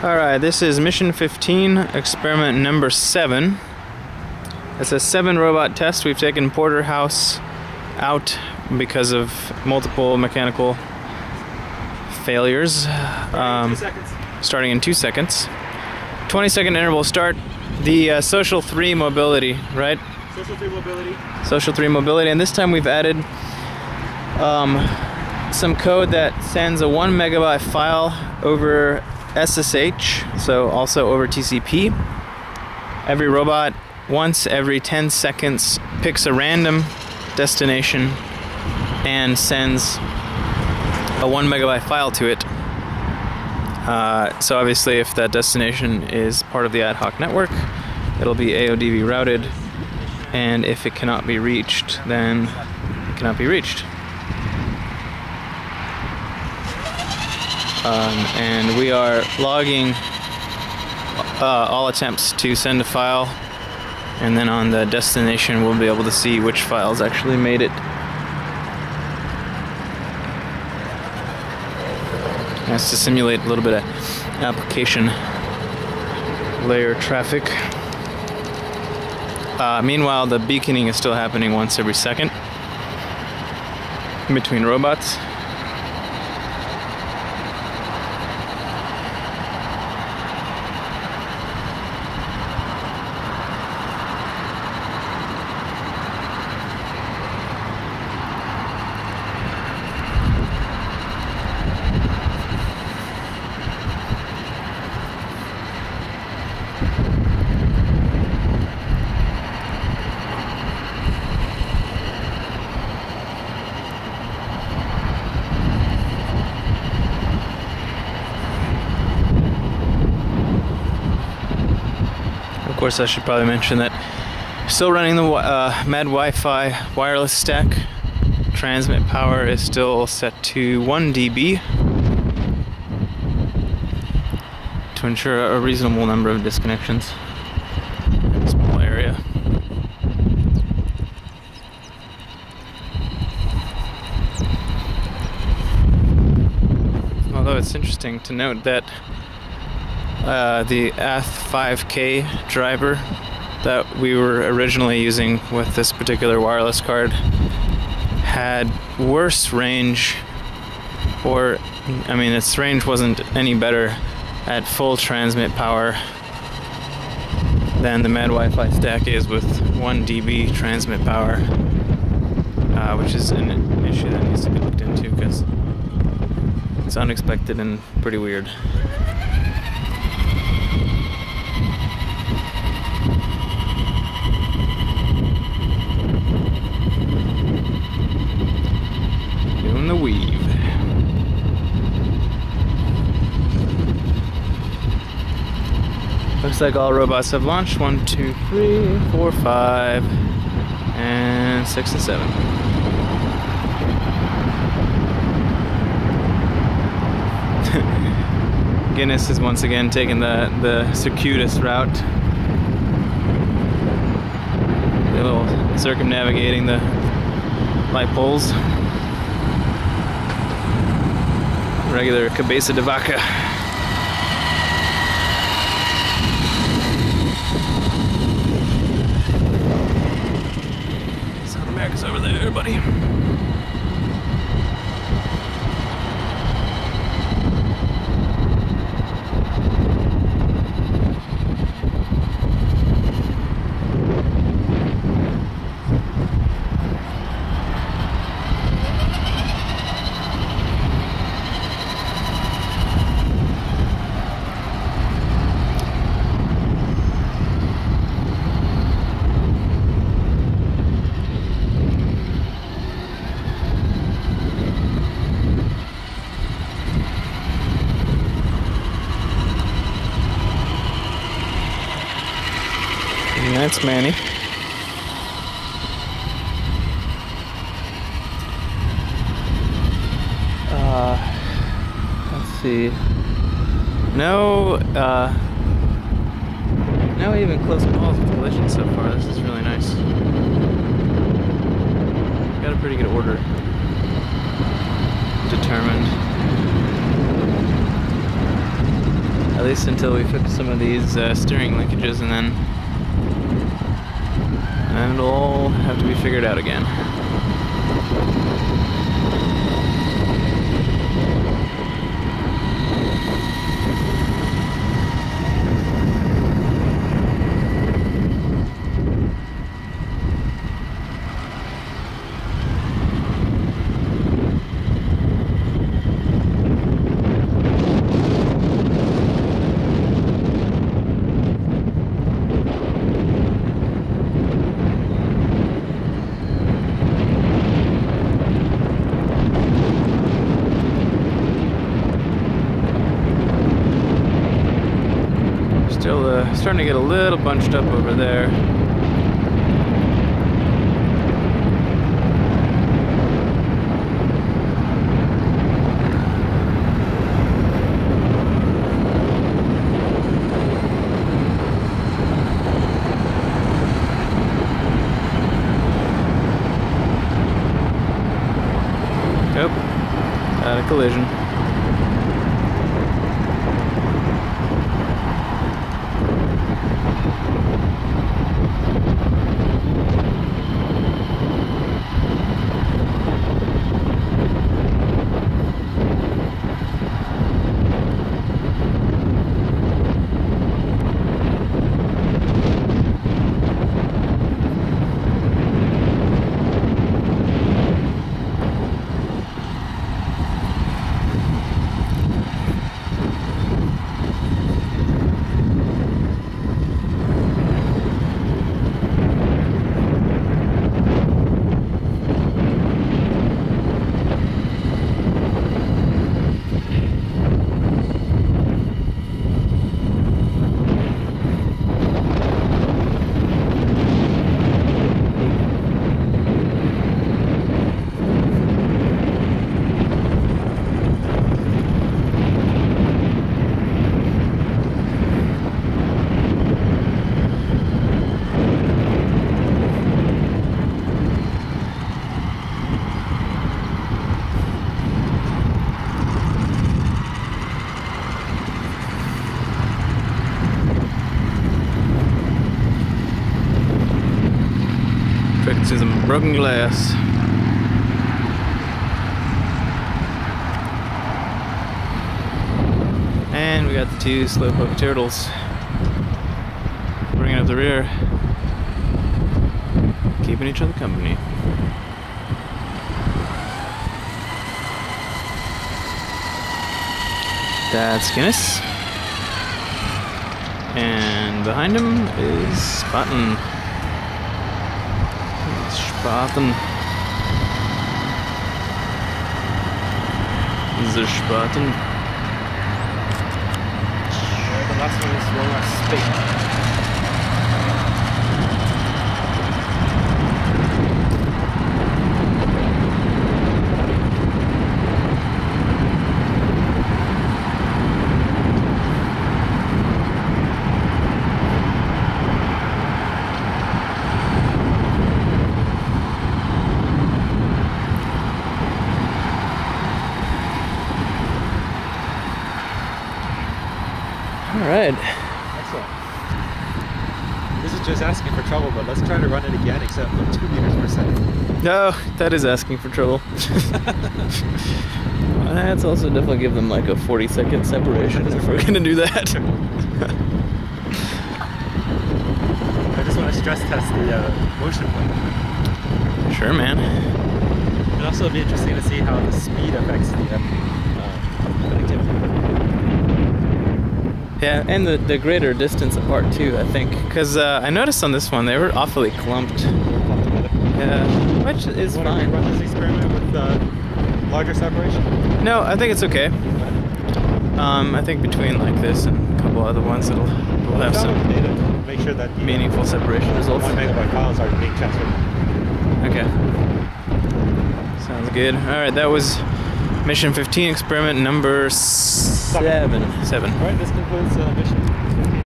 Alright, this is Mission 15, experiment number 7. It's a 7-robot test. We've taken Porterhouse out because of multiple mechanical failures. Starting in 2 seconds. 20-second interval start. The social 3 mobility, right? Social 3 mobility. Social 3 mobility, and this time we've added some code that sends a 1 megabyte file over SSH, so also over TCP. Every robot once every 10 seconds picks a random destination and sends a 1 megabyte file to it. So obviously if that destination is part of the ad hoc network, it'll be AODV routed, and if it cannot be reached, then it cannot be reached. And we are logging all attempts to send a file, and then on the destination we'll be able to see which files actually made it. That's to simulate a little bit of application layer traffic. Meanwhile, the beaconing is still happening once every second in between robots. Of course, I should probably mention that still running the Mad Wi-Fi wireless stack. Transmit power is still set to 1 dB to ensure a reasonable number of disconnections in a small area. Although it's interesting to note that the ATH5K driver that we were originally using with this particular wireless card had worse range, or I mean its range wasn't any better at full transmit power than the Mad Wi-Fi stack is with 1 dB transmit power, which is an issue that needs to be looked into because it's unexpected and pretty weird. Doing the weave. Looks like all robots have launched. 1, 2, 3, 4, 5, and 6 and 7. Guinness is once again taking the circuitous route. A little circumnavigating the light poles. Regular cabeza de vaca. South America's over there, buddy. And that's Manny. Let's see. No even close calls with collisions so far. This is really nice. Got a pretty good order determined. At least until we fix some of these steering linkages, and then it'll all have to be figured out again. Still starting to get a little bunched up over there. Nope, had a collision. Fixing some broken glass. And we got the two slowpoke turtles bringing up the rear, keeping each other company. That's Guinness. And behind him is Spaten. Spaten. The Spaten. The last one is Roller Spate. Alright. Excellent. This is just asking for trouble, but let's try to run it again, except with 2 meters per second. No, that is asking for trouble. Let's also definitely give them like a 40-second separation if we're gonna do that. I just want to stress test the motion plate. Sure, man. It'd also be interesting to see how the speed affects the connectivity. Yeah, and the greater distance apart too, I think. Because I noticed on this one, they were awfully clumped. Yeah, which is fine. Want to run this experiment with larger separation? No, I think it's okay. I think between like this and a couple other ones, we'll have some data to make sure that meaningful separation results. 1 megabyte files are being transferred. Okay. Sounds good. Alright, that was Mission 15 experiment number 7. Alright, this concludes mission 15.